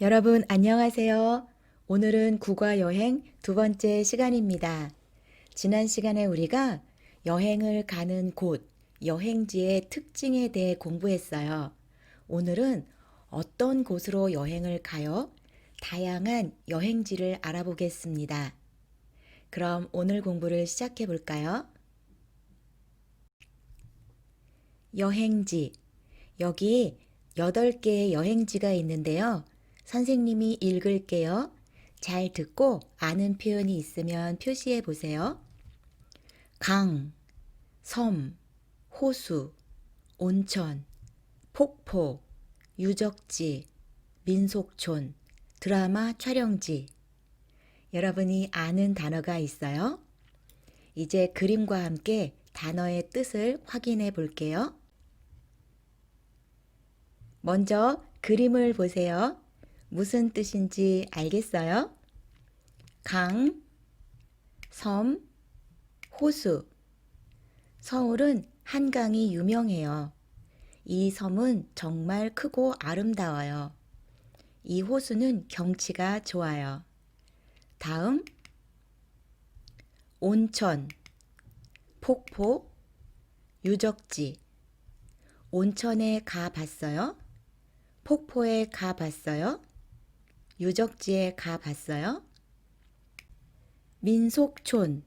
여러분 안녕하세요. 오늘은 국어 여행 두 번째 시간입니다. 지난 시간에 우리가 여행을 가는 곳, 여행지의 특징에 대해 공부했어요. 오늘은 어떤 곳으로 여행을 가요? 다양한 여행지를 알아보겠습니다. 그럼 오늘 공부를 시작해 볼까요? 여행지. 여기 8개의 여행지가 있는데요. 선생님이 읽을게요. 잘 듣고 아는 표현이 있으면 표시해 보세요. 강, 섬, 호수, 온천, 폭포, 유적지, 민속촌, 드라마 촬영지. 여러분이 아는 단어가 있어요? 이제 그림과 함께 단어의 뜻을 확인해 볼게요. 먼저 그림을 보세요. 무슨 뜻인지 알겠어요? 강, 섬, 호수. 서울은 한강이 유명해요. 이 섬은 정말 크고 아름다워요. 이 호수는 경치가 좋아요. 다음, 온천, 폭포, 유적지. 온천에 가 봤어요? 폭포에 가 봤어요? 유적지에 가 봤어요? 민속촌.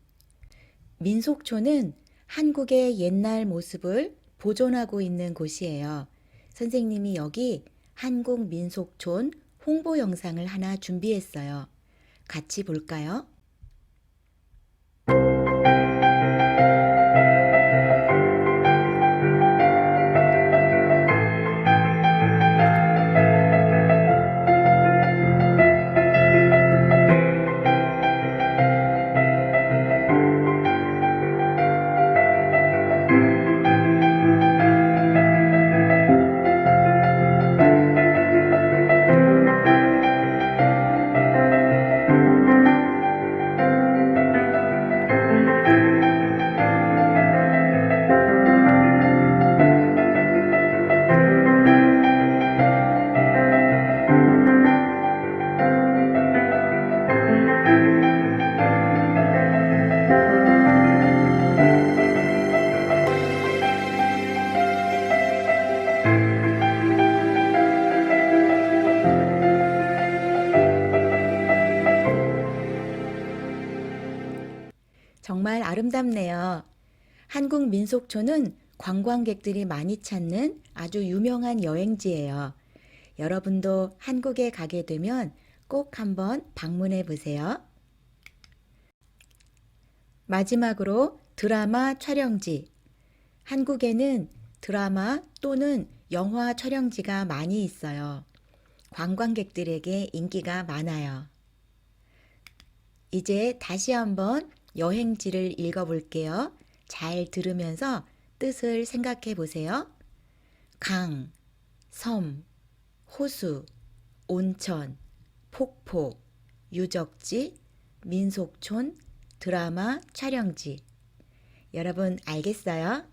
민속촌은 한국의 옛날 모습을 보존하고 있는 곳이에요. 선생님이 여기 한국 민속촌 홍보 영상을 하나 준비했어요. 같이 볼까요? 정말 아름답네요. 한국 민속촌은 관광객들이 많이 찾는 아주 유명한 여행지예요. 여러분도 한국에 가게 되면 꼭 한번 방문해 보세요. 마지막으로 드라마 촬영지. 한국에는 드라마 또는 영화 촬영지가 많이 있어요. 관광객들에게 인기가 많아요. 이제 다시 한번 여행지를 읽어볼게요. 잘 들으면서 뜻을 생각해 보세요. 강, 섬, 호수, 온천, 폭포, 유적지, 민속촌, 드라마 촬영지. 여러분 알겠어요?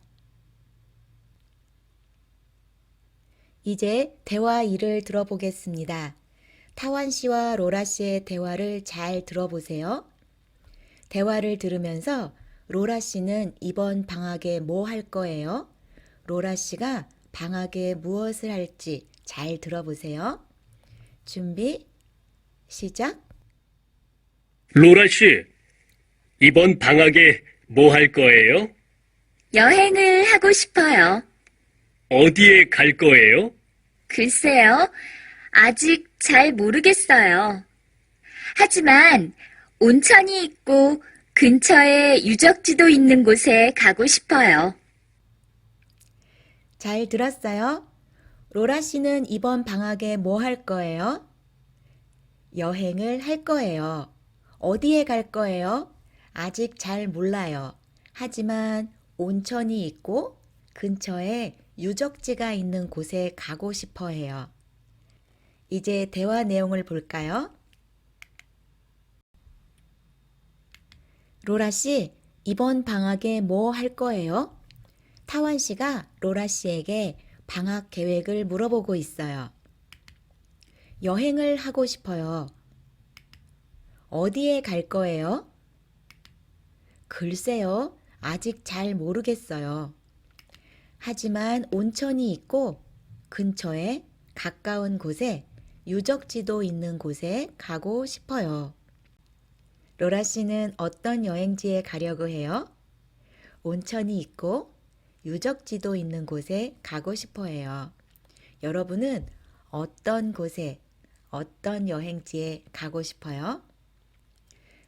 이제 대화 2를 들어보겠습니다. 타완 씨와 로라 씨의 대화를 잘 들어보세요. 대화를 들으면서 로라 씨는 이번 방학에 뭐 할 거예요? 로라 씨가 방학에 무엇을 할지 잘 들어보세요. 준비, 시작. 로라 씨, 이번 방학에 뭐 할 거예요? 여행을 하고 싶어요. 어디에 갈 거예요? 글쎄요, 아직 잘 모르겠어요. 하지만 온천이 있고 근처에 유적지도 있는 곳에 가고 싶어요. 잘 들었어요? 로라 씨는 이번 방학에 뭐 할 거예요? 여행을 할 거예요. 어디에 갈 거예요? 아직 잘 몰라요. 하지만 온천이 있고 근처에 유적지가 있는 곳에 가고 싶어 해요. 이제 대화 내용을 볼까요? 로라 씨, 이번 방학에 뭐 할 거예요? 타완 씨가 로라 씨에게 방학 계획을 물어보고 있어요. 여행을 하고 싶어요. 어디에 갈 거예요? 글쎄요, 아직 잘 모르겠어요. 하지만 온천이 있고 근처에 가까운 곳에 유적지도 있는 곳에 가고 싶어요. 로라 씨는 어떤 여행지에 가려고 해요? 온천이 있고 유적지도 있는 곳에 가고 싶어 해요. 여러분은 어떤 곳에, 어떤 여행지에 가고 싶어요?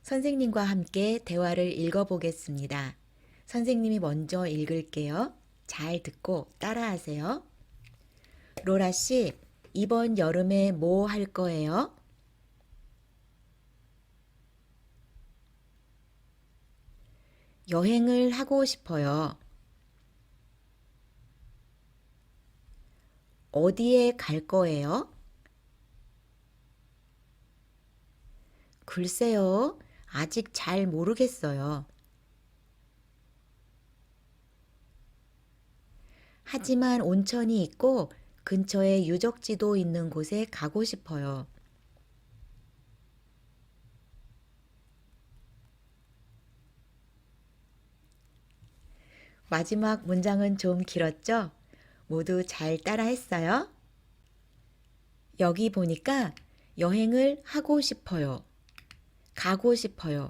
선생님과 함께 대화를 읽어보겠습니다. 선생님이 먼저 읽을게요. 잘 듣고 따라하세요. 로라 씨, 이번 여름에 뭐 할 거예요? 여행을 하고 싶어요. 어디에 갈 거예요? 글쎄요, 아직 잘 모르겠어요. 하지만 온천이 있고 근처에 유적지도 있는 곳에 가고 싶어요. 마지막 문장은 좀 길었죠? 모두 잘 따라했어요? 여기 보니까 여행을 하고 싶어요. 가고 싶어요.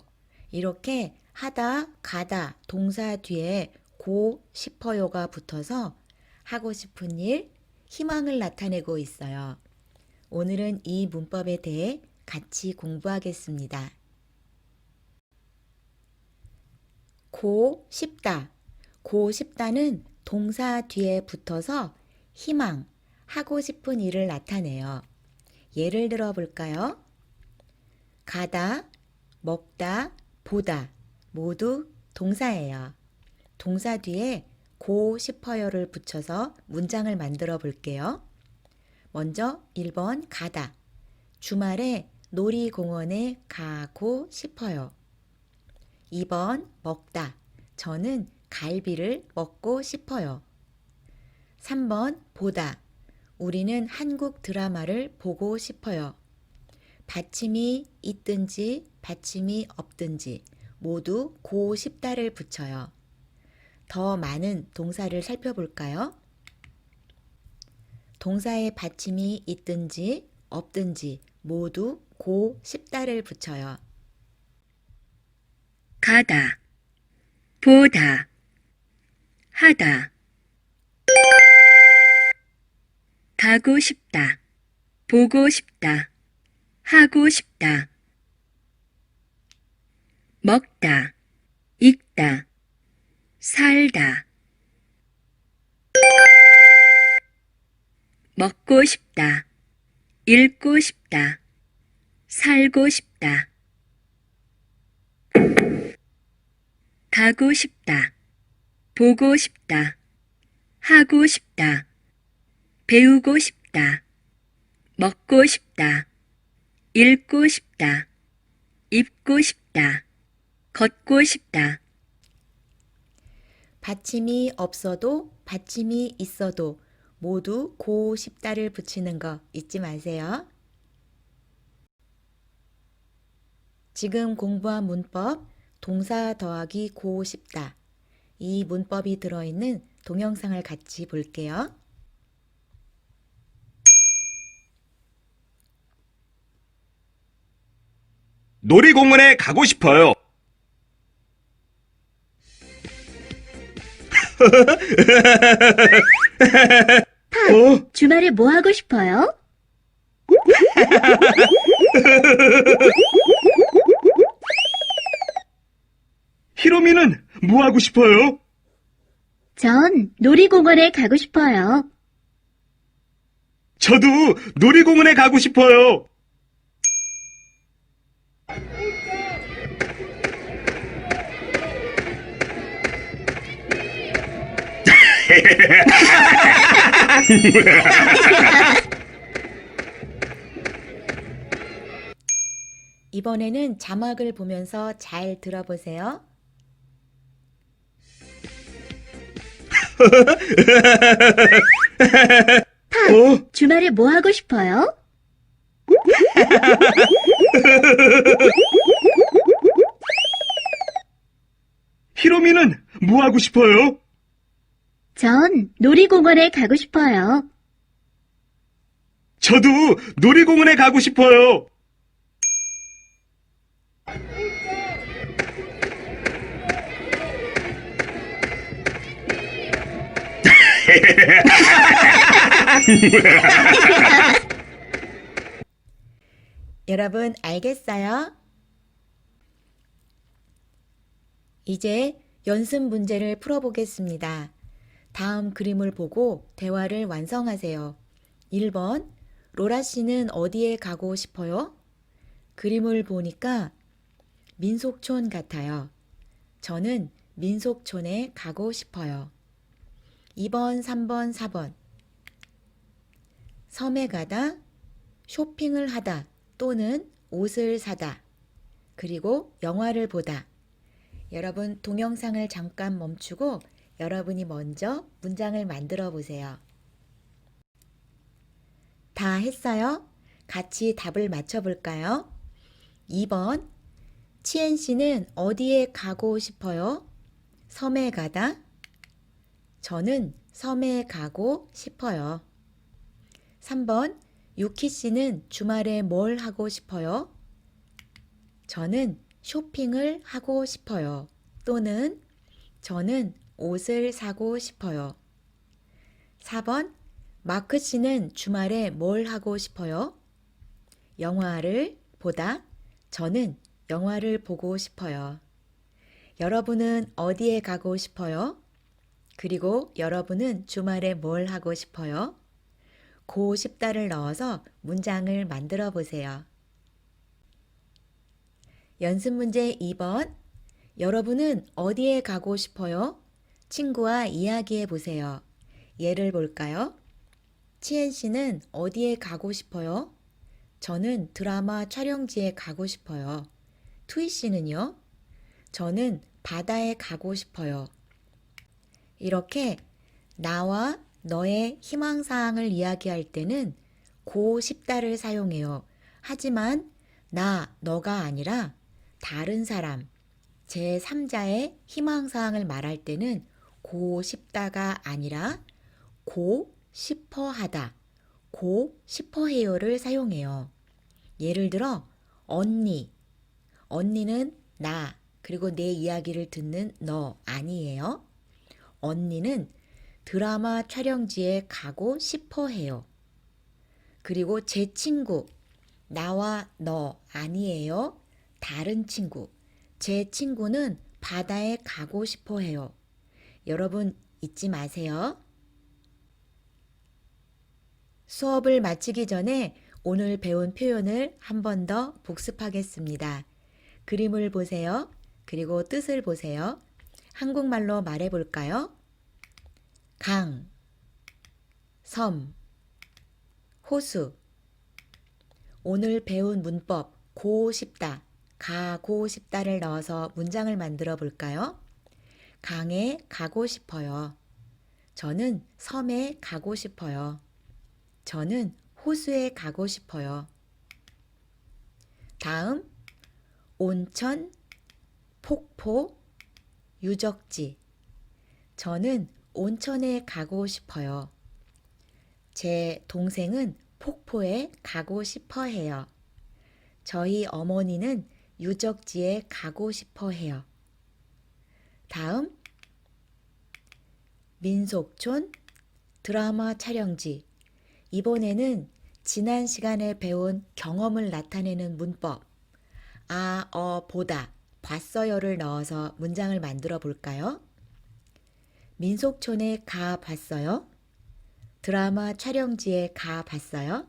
이렇게 하다, 가다 동사 뒤에 고 싶어요가 붙어서 하고 싶은 일, 희망을 나타내고 있어요. 오늘은 이 문법에 대해 같이 공부하겠습니다. 고 싶다. 고 싶다는 동사 뒤에 붙어서 희망, 하고 싶은 일을 나타내요. 예를 들어 볼까요? 가다, 먹다, 보다 모두 동사예요. 동사 뒤에 고 싶어요를 붙여서 문장을 만들어 볼게요. 먼저 1번 가다. 주말에 놀이공원에 가고 싶어요. 2번 먹다. 저는 갈비를 먹고 싶어요. 3번 보다. 우리는 한국 드라마를 보고 싶어요. 받침이 있든지 받침이 없든지 모두 고 싶다를 붙여요. 더 많은 동사를 살펴볼까요? 동사의 받침이 있든지 없든지 모두 고 싶다를 붙여요. 가다, 보다, 하다. 가고 싶다, 보고 싶다, 하고 싶다. 먹다, 읽다, 살다. 먹고 싶다, 읽고 싶다, 살고 싶다. 가고 싶다, 보고 싶다, 하고 싶다, 배우고 싶다, 먹고 싶다, 읽고 싶다, 입고 싶다, 걷고 싶다. 받침이 없어도 받침이 있어도 모두 고 싶다를 붙이는 거 잊지 마세요. 지금 공부한 문법 동사 더하기 고 싶다. 이 문법이 들어있는 동영상을 같이 볼게요. 놀이공원에 가고 싶어요. 주말에 뭐 하고 싶어요? 히로미는 뭐 하고 싶어요? 전 놀이공원에 가고 싶어요. 저도 놀이공원에 가고 싶어요. 이번에는 자막을 보면서 잘 들어보세요. 주말에 뭐 하고 싶어요? 히로미는 뭐 하고 싶어요? 전 놀이공원에 가고 싶어요. 저도 놀이공원에 가고 싶어요. 여러분 알겠어요? 이제 연습 문제를 풀어보겠습니다. 다음 그림을 보고 대화를 완성하세요. 1번, 로라 씨는 어디에 가고 싶어요? 그림을 보니까 민속촌 같아요. 저는 민속촌에 가고 싶어요. 2번, 3번, 4번. 섬에 가다, 쇼핑을 하다 또는 옷을 사다, 그리고 영화를 보다. 여러분 동영상을 잠깐 멈추고 여러분이 먼저 문장을 만들어 보세요. 다 했어요? 같이 답을 맞춰볼까요? 2번, 치엔 씨는 어디에 가고 싶어요? 섬에 가다. 저는 섬에 가고 싶어요. 3번, 유키 씨는 주말에 뭘 하고 싶어요? 저는 쇼핑을 하고 싶어요. 또는 저는 옷을 사고 싶어요. 4번, 마크 씨는 주말에 뭘 하고 싶어요? 영화를 보다. 저는 영화를 보고 싶어요. 여러분은 어디에 가고 싶어요? 그리고 여러분은 주말에 뭘 하고 싶어요? 고 싶다를 넣어서 문장을 만들어 보세요. 연습 문제 2번. 여러분은 어디에 가고 싶어요? 친구와 이야기해 보세요. 예를 볼까요? 치엔 씨는 어디에 가고 싶어요? 저는 드라마 촬영지에 가고 싶어요. 투이 씨는요? 저는 바다에 가고 싶어요. 이렇게 나와 너의 희망사항을 이야기할 때는 고 싶다를 사용해요. 하지만 나, 너가 아니라 다른 사람, 제3자의 희망사항을 말할 때는 고 싶다가 아니라 고 싶어 하다, 고 싶어 해요를 사용해요. 예를 들어 언니, 언니는 나, 그리고 내 이야기를 듣는 너 아니에요. 언니는 드라마 촬영지에 가고 싶어 해요. 그리고 제 친구, 나와 너 아니에요. 다른 친구, 제 친구는 바다에 가고 싶어 해요. 여러분 잊지 마세요. 수업을 마치기 전에 오늘 배운 표현을 한 번 더 복습하겠습니다. 그림을 보세요. 그리고 뜻을 보세요. 한국말로 말해 볼까요? 강, 섬, 호수. 오늘 배운 문법 고 싶다, 가고 싶다를 넣어서 문장을 만들어 볼까요? 강에 가고 싶어요. 저는 섬에 가고 싶어요. 저는 호수에 가고 싶어요. 다음, 온천, 폭포, 유적지. 저는 온천에 가고 싶어요. 제 동생은 폭포에 가고 싶어 해요. 저희 어머니는 유적지에 가고 싶어 해요. 다음, 민속촌, 드라마 촬영지. 이번에는 지난 시간에 배운 경험을 나타내는 문법 보다, 봤어요를 넣어서 문장을 만들어 볼까요? 민속촌에 가 봤어요? 드라마 촬영지에 가 봤어요?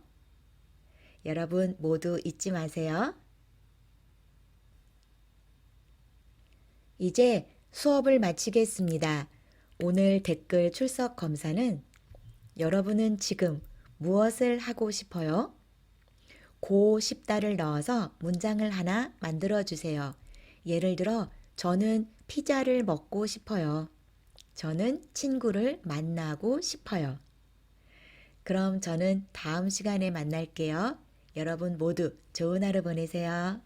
여러분 모두 잊지 마세요. 이제 수업을 마치겠습니다. 오늘 댓글 출석 검사는 여러분은 지금 무엇을 하고 싶어요? 고 싶다를 넣어서 문장을 하나 만들어 주세요. 예를 들어 저는 피자를 먹고 싶어요. 저는 친구를 만나고 싶어요. 그럼 저는 다음 시간에 만날게요. 여러분 모두 좋은 하루 보내세요.